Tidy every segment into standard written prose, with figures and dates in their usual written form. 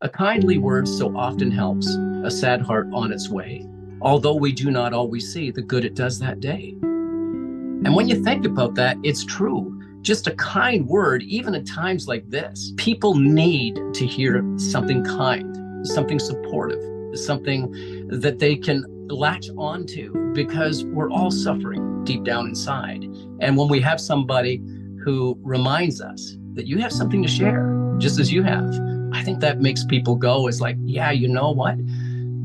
A kindly word so often helps a sad heart on its way, although we do not always see the good it does that day. And when you think about that, it's true. Just a kind word, even at times like this, people need to hear something kind, something supportive, something that they can latch onto, because we're all suffering deep down inside. And when we have somebody who reminds us that you have something to share, just as you have, I think that makes people go, is like, yeah, you know what?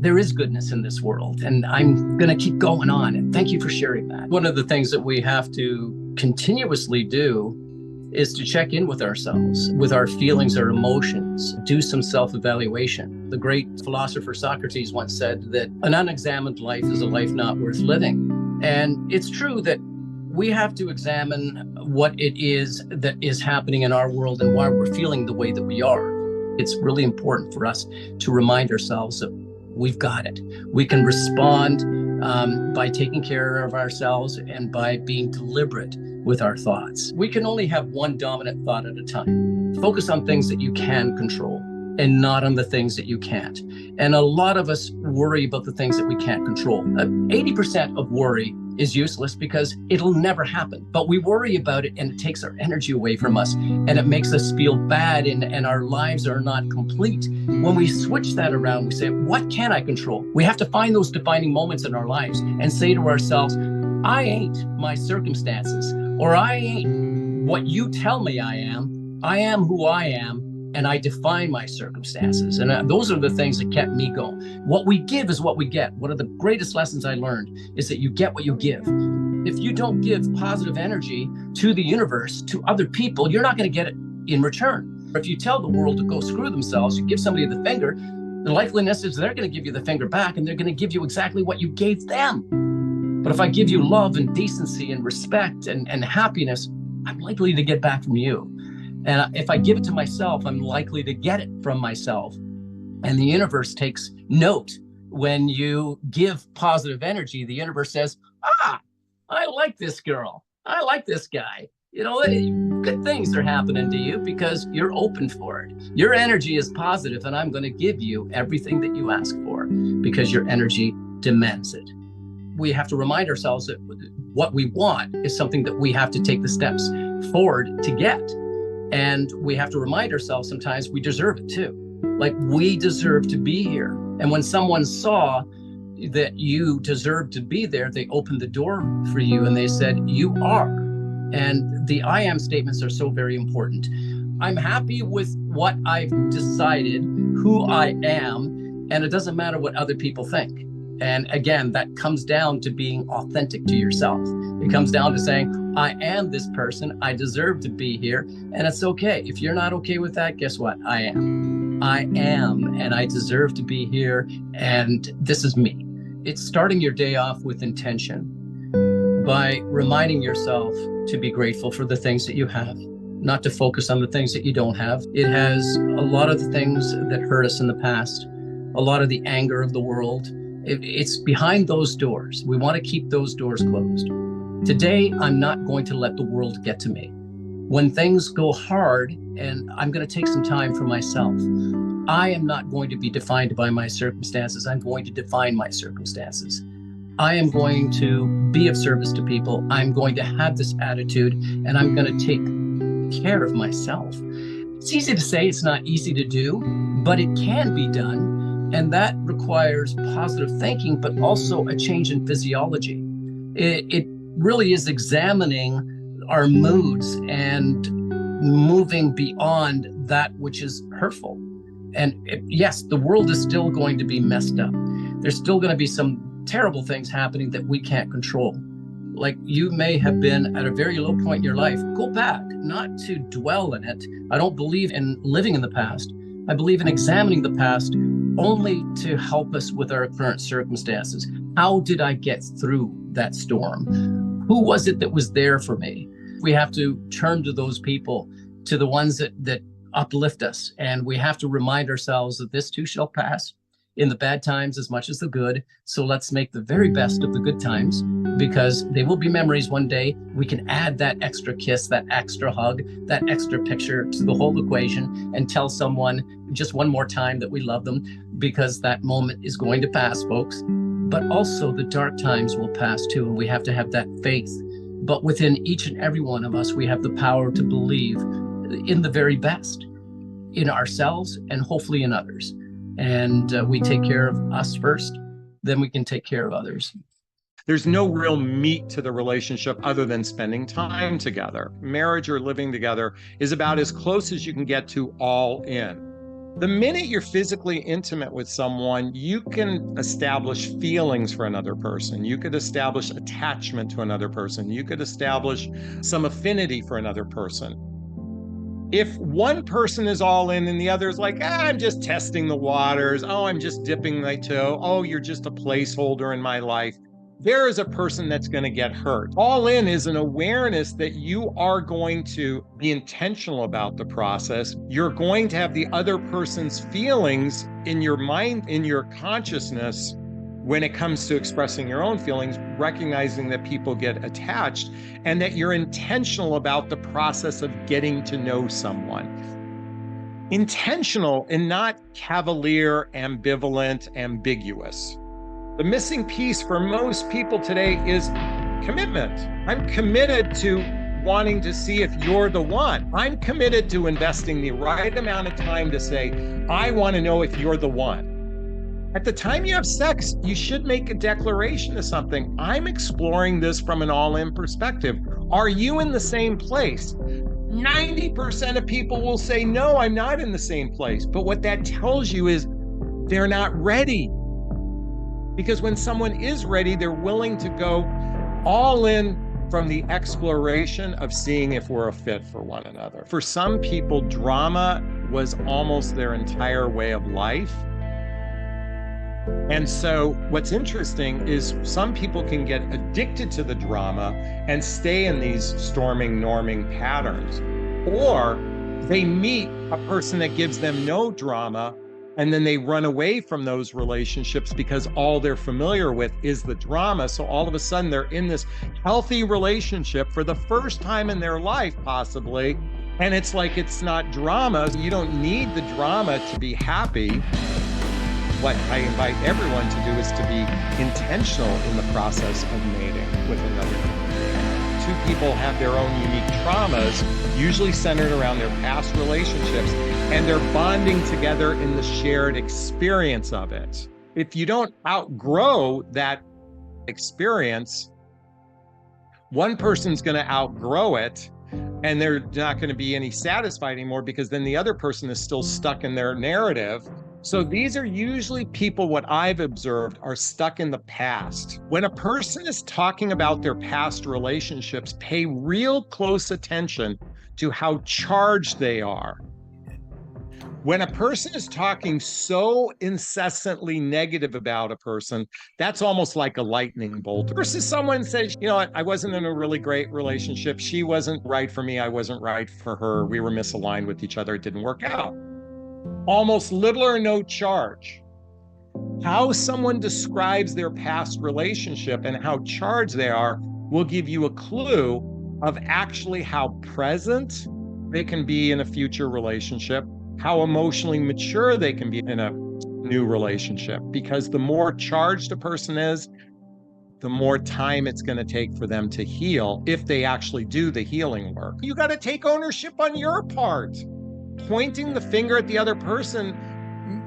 There is goodness in this world, and I'm going to keep going on. And thank you for sharing that. One of the things that we have to continuously do is to check in with ourselves, with our feelings, our emotions, do some self-evaluation. The great philosopher Socrates once said that an unexamined life is a life not worth living. And it's true that we have to examine what it is that is happening in our world and why we're feeling the way that we are. It's really important for us to remind ourselves that we've got it. We can respond by taking care of ourselves and by being deliberate with our thoughts. We can only have one dominant thought at a time. Focus on things that you can control and not on the things that you can't. And a lot of us worry about the things that we can't control. 80% of worry is useless because it'll never happen. But we worry about it and it takes our energy away from us and it makes us feel bad and our lives are not complete. When we switch that around, we say, what can I control? We have to find those defining moments in our lives and say to ourselves, I ain't my circumstances, or I ain't what you tell me I am who I am. And I define my circumstances. And those are the things that kept me going. What we give is what we get. One of the greatest lessons I learned is that you get what you give. If you don't give positive energy to the universe, to other people, you're not going to get it in return. If you tell the world to go screw themselves, you give somebody the finger, the likeliness is they're going to give you the finger back and they're going to give you exactly what you gave them. But if I give you love and decency and respect and happiness, I'm likely to get back from you. And if I give it to myself, I'm likely to get it from myself. And the universe takes note. When you give positive energy, the universe says, I like this girl. I like this guy. You know, good things are happening to you because you're open for it. Your energy is positive, and I'm going to give you everything that you ask for because your energy demands it. We have to remind ourselves that what we want is something that we have to take the steps forward to get. And we have to remind ourselves sometimes we deserve it too. Like, we deserve to be here. And when someone saw that you deserve to be there, they opened the door for you and they said, you are. And the I am statements are so very important. I'm happy with what I've decided, who I am, and it doesn't matter what other people think. And again, that comes down to being authentic to yourself. It comes down to saying, I am this person, I deserve to be here, and it's okay. If you're not okay with that, guess what? I am, and I deserve to be here, and this is me. It's starting your day off with intention by reminding yourself to be grateful for the things that you have, not to focus on the things that you don't have. It has a lot of the things that hurt us in the past, a lot of the anger of the world. It's behind those doors. We want to keep those doors closed. Today, I'm not going to let the world get to me. When things go hard and I'm going to take some time for myself, I am not going to be defined by my circumstances. I'm going to define my circumstances. I am going to be of service to people. I'm going to have this attitude, and I'm going to take care of myself. It's easy to say, it's not easy to do, but it can be done. And that requires positive thinking, but also a change in physiology. It really is examining our moods and moving beyond that which is hurtful. And yes, the world is still going to be messed up. There's still going to be some terrible things happening that we can't control. Like, you may have been at a very low point in your life. Go back, not to dwell in it. I don't believe in living in the past. I believe in examining the past only to help us with our current circumstances. How did I get through that storm? Who was it that was there for me? We have to turn to those people, to the ones that uplift us. And we have to remind ourselves that this too shall pass. in the bad times as much as the good. So let's make the very best of the good times, because they will be memories one day. We can add that extra kiss, that extra hug, that extra picture to the whole equation and tell someone just one more time that we love them, because that moment is going to pass, folks. But also the dark times will pass too, and we have to have that faith. But within each and every one of us, we have the power to believe in the very best, in ourselves and hopefully in others. And we take care of us first, then we can take care of others. There's no real meat to the relationship other than spending time together. Marriage or living together is about as close as you can get to all in. The minute you're physically intimate with someone, you can establish feelings for another person. You could establish attachment to another person. You could establish some affinity for another person. If one person is all in and the other is like, I'm just testing the waters. Oh, I'm just dipping my toe. Oh, you're just a placeholder in my life. There is a person that's going to get hurt. All in is an awareness that you are going to be intentional about the process. You're going to have the other person's feelings in your mind, in your consciousness, when it comes to expressing your own feelings, recognizing that people get attached, and that you're intentional about the process of getting to know someone. Intentional and not cavalier, ambivalent, ambiguous. The missing piece for most people today is commitment. I'm committed to wanting to see if you're the one. I'm committed to investing the right amount of time to say, I want to know if you're the one. At the time you have sex, you should make a declaration of something. I'm exploring this from an all-in perspective. Are you in the same place? 90% of people will say, no, I'm not in the same place. But what that tells you is they're not ready. Because when someone is ready, they're willing to go all in from the exploration of seeing if we're a fit for one another. For some people, drama was almost their entire way of life. And so what's interesting is some people can get addicted to the drama and stay in these storming, norming patterns. Or they meet a person that gives them no drama, and then they run away from those relationships because all they're familiar with is the drama. So all of a sudden they're in this healthy relationship for the first time in their life, possibly. And it's like, it's not drama. You don't need the drama to be happy. What I invite everyone to do is to be intentional in the process of mating with another. Two people have their own unique traumas, usually centered around their past relationships, and they're bonding together in the shared experience of it. If you don't outgrow that experience, one person's going to outgrow it, and they're not going to be any satisfied anymore, because then the other person is still stuck in their narrative. So these are usually people, what I've observed, are stuck in the past. When a person is talking about their past relationships, pay real close attention to how charged they are. When a person is talking so incessantly negative about a person, that's almost like a lightning bolt. Versus someone says, you know what, I wasn't in a really great relationship. She wasn't right for me. I wasn't right for her. We were misaligned with each other. It didn't work out. Almost little or no charge. How someone describes their past relationship and how charged they are will give you a clue of actually how present they can be in a future relationship, how emotionally mature they can be in a new relationship. Because the more charged a person is, the more time it's going to take for them to heal, if they actually do the healing work. You got to take ownership on your part. Pointing the finger at the other person,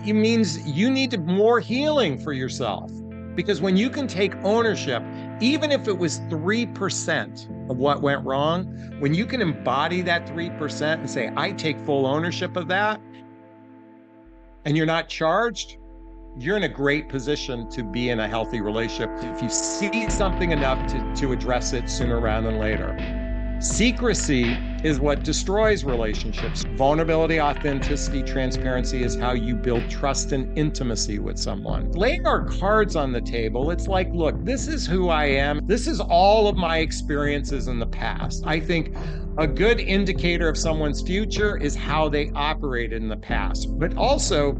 it means you need more healing for yourself. Because when you can take ownership, even if it was 3% of what went wrong, when you can embody that 3% and say, I take full ownership of that, and you're not charged, you're in a great position to be in a healthy relationship if you see something enough to address it sooner rather than later. Secrecy is what destroys relationships. Vulnerability, authenticity, transparency is how you build trust and intimacy with someone. Laying our cards on the table, it's like, look, this is who I am. This is all of my experiences in the past. I think a good indicator of someone's future is how they operated in the past. But also,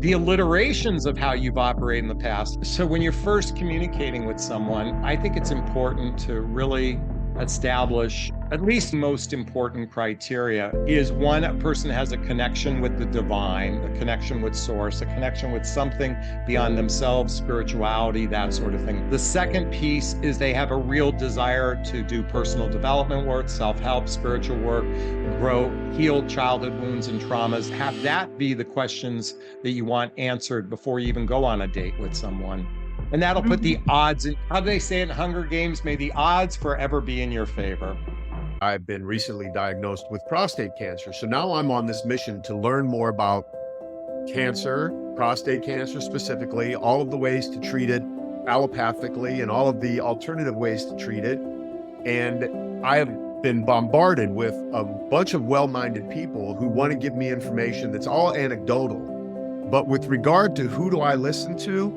the alliterations of how you've operated in the past. So when you're first communicating with someone, I think it's important to really establish at least most important criteria is one, a person has a connection with the divine, a connection with source, a connection with something beyond themselves, spirituality, that sort of thing. The second piece is they have a real desire to do personal development work, self-help, spiritual work, grow, heal childhood wounds and traumas. Have that be the questions that you want answered before you even go on a date with someone. And that'll put the odds in, how do they say it in Hunger Games? May the odds forever be in your favor. I've been recently diagnosed with prostate cancer. So now I'm on this mission to learn more about cancer, prostate cancer specifically, all of the ways to treat it allopathically and all of the alternative ways to treat it. And I have been bombarded with a bunch of well-minded people who want to give me information that's all anecdotal. But with regard to who do I listen to,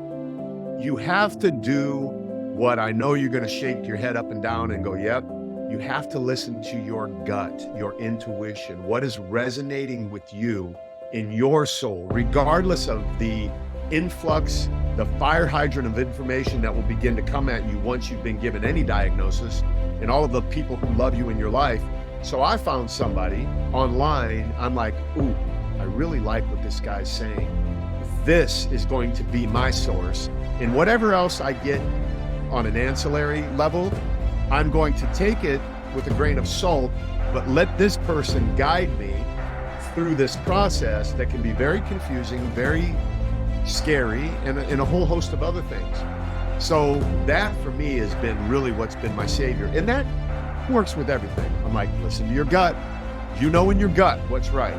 you have to do what I know you're going to shake your head up and down and go, yep. You have to listen to your gut, your intuition, what is resonating with you in your soul, regardless of the influx, the fire hydrant of information that will begin to come at you once you've been given any diagnosis, and all of the people who love you in your life. So I found somebody online. I'm like, ooh, I really like what this guy's saying. This is going to be my source. And whatever else I get on an ancillary level, I'm going to take it with a grain of salt, but let this person guide me through this process that can be very confusing, very scary, and a whole host of other things. So that for me has been really what's been my savior. And that works with everything. I'm like, listen to your gut. You know in your gut what's right.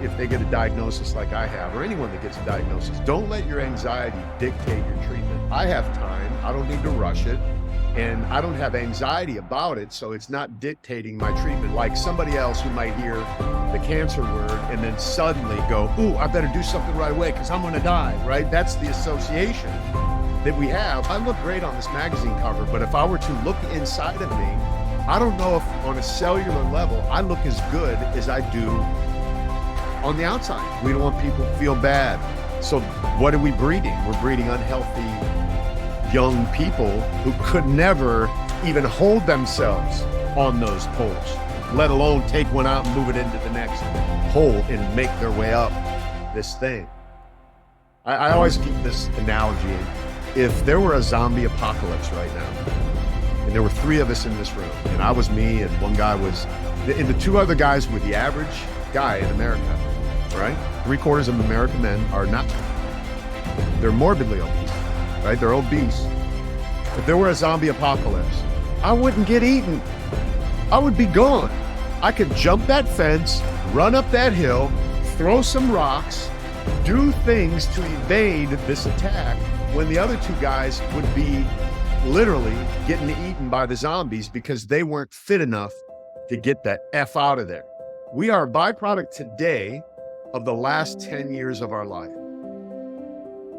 If they get a diagnosis like I have, or anyone that gets a diagnosis, don't let your anxiety dictate your treatment. I have time. I don't need to rush it. And I don't have anxiety about it, so it's not dictating my treatment like somebody else who might hear the cancer word and then suddenly go, ooh, I better do something right away because I'm going to die, right? That's the association that we have. I look great on this magazine cover, but if I were to look inside of me, I don't know if on a cellular level, I look as good as I do on the outside. We don't want people to feel bad. So what are we breeding? We're breeding unhealthy young people who could never even hold themselves on those poles, let alone take one out and move it into the next hole and make their way up this thing. I always keep this analogy. If there were a zombie apocalypse right now, and there were 3 of us in this room, and I was me and one guy was, and the 2 other guys were the average guy in America, right? 3/4 of American men are not, they're morbidly obese. Right? They're obese. If there were a zombie apocalypse, I wouldn't get eaten. I would be gone. I could jump that fence, run up that hill, throw some rocks, do things to evade this attack when the other 2 guys would be literally getting eaten by the zombies because they weren't fit enough to get the F out of there. We are a byproduct today of the last 10 years of our life.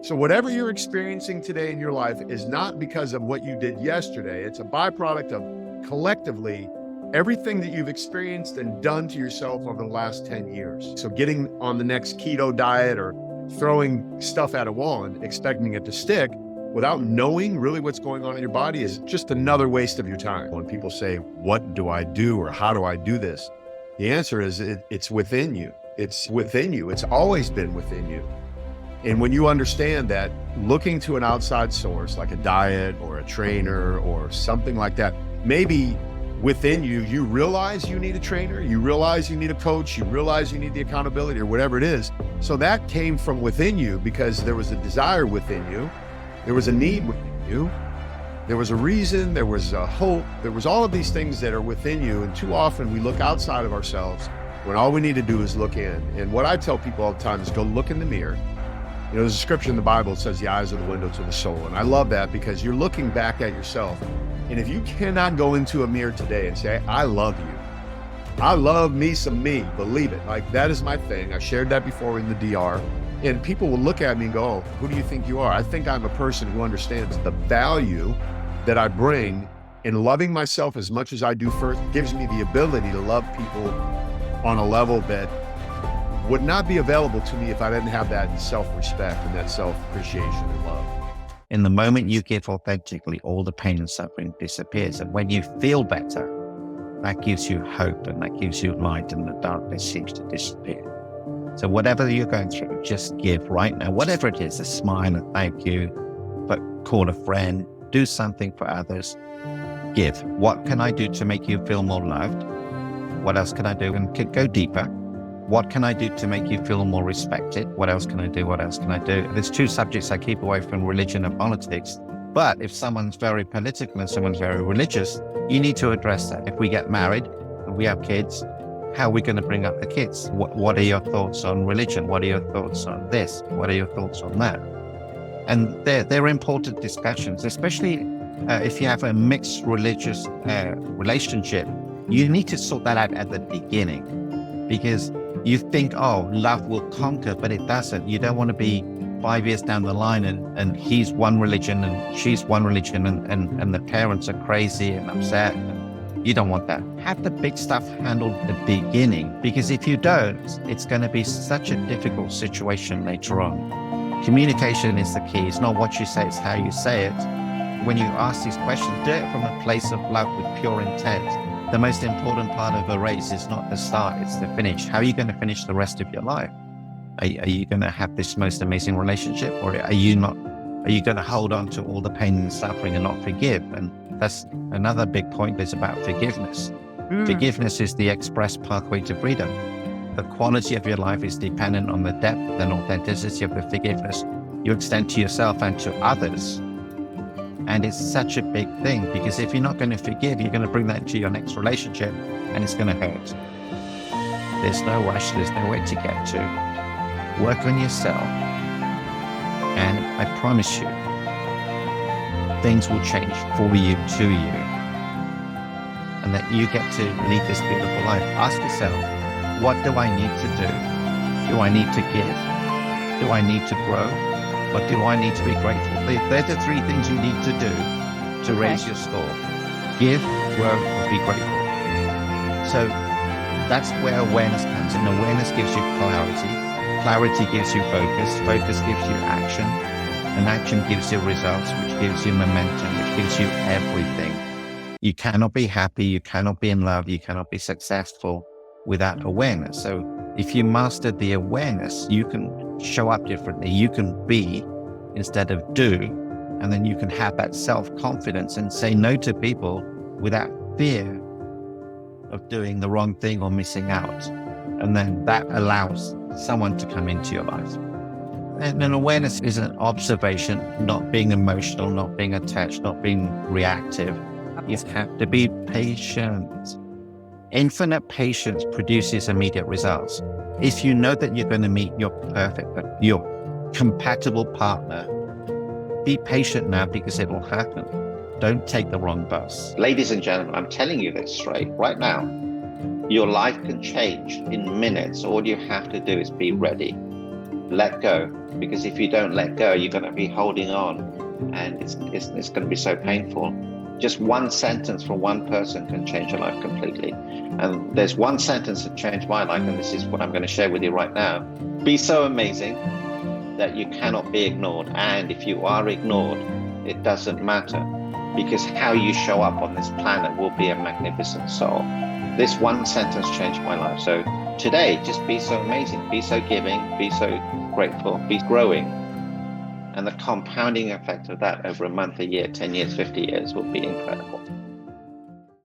So whatever you're experiencing today in your life is not because of what you did yesterday. It's a byproduct of collectively everything that you've experienced and done to yourself over the last 10 years. So getting on the next keto diet or throwing stuff at a wall and expecting it to stick without knowing really what's going on in your body is just another waste of your time. When people say, what do I do or how do I do this? The answer is it's within you. It's within you. It's always been within you. And when you understand that looking to an outside source, like a diet or a trainer or something like that, maybe within you, you realize you need a trainer, you realize you need a coach, you realize you need the accountability or whatever it is. So that came from within you because there was a desire within you. There was a need within you. There was a reason, there was a hope, there was all of these things that are within you. And too often we look outside of ourselves when all we need to do is look in. And what I tell people all the time is go look in the mirror. You know, there's a scripture in the Bible that says the eyes are the window to the soul. And I love that because you're looking back at yourself. And if you cannot go into a mirror today and say, I love you. I love me some me, believe it. Like that is my thing. I shared that before in the DR. And people will look at me and go, oh, who do you think you are? I think I'm a person who understands the value that I bring in loving myself as much as I do first. Gives me the ability to love people on a level that would not be available to me if I didn't have that self-respect and that self-appreciation and love. In the moment you give authentically, all the pain and suffering disappears. And when you feel better, that gives you hope and that gives you light, and the darkness seems to disappear. So whatever you're going through, just give right now, whatever it is, a smile, a thank you, but call a friend, do something for others, give. What can I do to make you feel more loved? What else can I do? And go deeper. What can I do to make you feel more respected? What else can I do? What else can I do? There's two subjects I keep away from: religion and politics. But if someone's very political and someone's very religious, you need to address that. If we get married and we have kids, how are we going to bring up the kids? What are your thoughts on religion? What are your thoughts on this? What are your thoughts on that? And they're important discussions, especially if you have a mixed religious relationship. You need to sort that out at the beginning, because you think, oh, love will conquer, but it doesn't. You don't want to be 5 years down the line and he's one religion and she's one religion and the parents are crazy and upset. You don't want that. Have the big stuff handled at the beginning, because if you don't, it's going to be such a difficult situation later on. Communication is the key. It's not what you say, it's how you say it. When you ask these questions, do it from a place of love with pure intent. The most important part of a race is not the start, it's the finish. How are you going to finish the rest of your life? Are you going to have this most amazing relationship, or are you not? Are you going to hold on to all the pain and suffering and not forgive? And that's another big point, is about forgiveness. Forgiveness is the express pathway to freedom. The quality of your life is dependent on the depth and authenticity of the forgiveness you extend to yourself and to others. And it's such a big thing, because if you're not going to forgive, you're going to bring that into your next relationship and it's going to hurt. There's no rush, there's no way to get to. Work on yourself, and I promise you, things will change for you, to you, and that you get to lead this beautiful life. Ask yourself, what do I need to do? Do I need to give? Do I need to grow? What do I need to be grateful for? They're the three things you need to do to raise your score. Give, grow, or be grateful. So that's where awareness comes in. Awareness gives you clarity. Clarity gives you focus. Focus gives you action. And action gives you results, which gives you momentum, which gives you everything. You cannot be happy. You cannot be in love. You cannot be successful without awareness. So if you master the awareness, you can show up differently. You can be instead of do, and then you can have that self-confidence and say no to people without fear of doing the wrong thing or missing out. And then that allows someone to come into your life. And an awareness is an observation, not being emotional, not being attached, not being reactive. You have to be patient. Infinite patience produces immediate results. If you know that you're going to meet your compatible partner, be patient now, because it will happen. Don't take the wrong bus. Ladies and gentlemen, I'm telling you this straight right now. Your life can change in minutes. All you have to do is be ready. Let go, because if you don't let go, you're going to be holding on, and it's going to be so painful. Just one sentence from one person can change your life completely. And there's one sentence that changed my life, and this is what I'm going to share with you right now. Be so amazing that you cannot be ignored. And if you are ignored, it doesn't matter, because how you show up on this planet will be a magnificent soul. This one sentence changed my life. So today, just be so amazing, be so giving, be so grateful, be growing. And the compounding effect of that over a month, a year, 10 years, 50 years will be incredible.